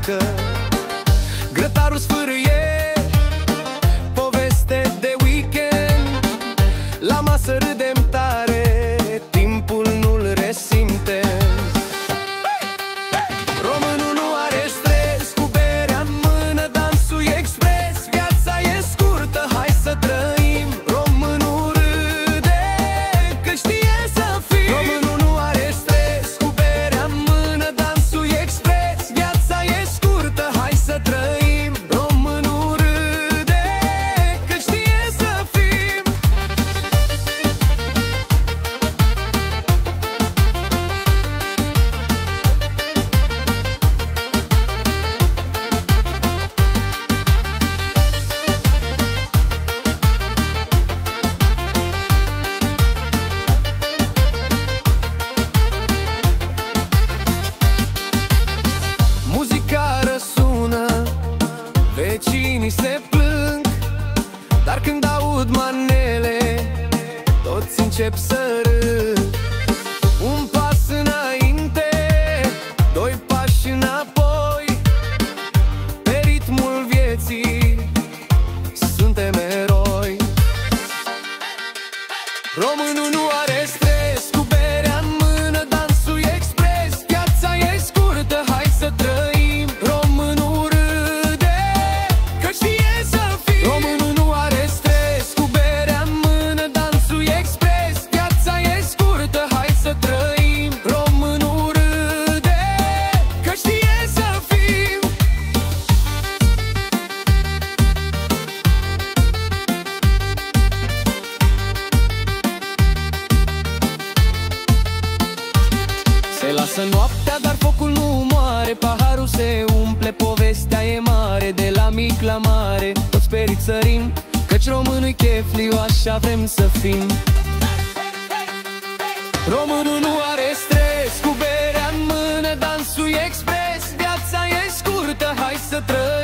muzică. Grătarul sfârâie, poveste de weekend. La masă râdem tare, timpul nu-l resimte. Românul nu are stres, cu berea în mână, dansul e expres. Viața e scurtă, hai să trăim. Românul râde, că știe să fim. Românul nu are stres, cu berea în mână, dansul e expres. Viața e scurtă, hai să trăim. Românul râde, că știe să fim. Muzica răsună, vecinii se plâng, dar când aud manele, toți încep să râd. Un pas înainte, doi pași înapoi, pe ritmul vieții suntem eroi. Românul nu are stres, cu berea în mână, dansul e expres. Viața e scurtă, hai să trăim. Românul râde, că știe să fim. Românul nu are stres, cu berea în mână, dansul e expres. Viața e scurtă, hai să trăim. Românul râde, că știe să fim. Se lasă noaptea, dar focul nu moare. Paharul se umple, povestea e mare. De la mic la mare, toți perit sărim, căci românul-i chefliu, așa vrem să fim. Românul nu are stres, cu berea în mână, dansul e expres. Viața e scurtă, hai să trăim.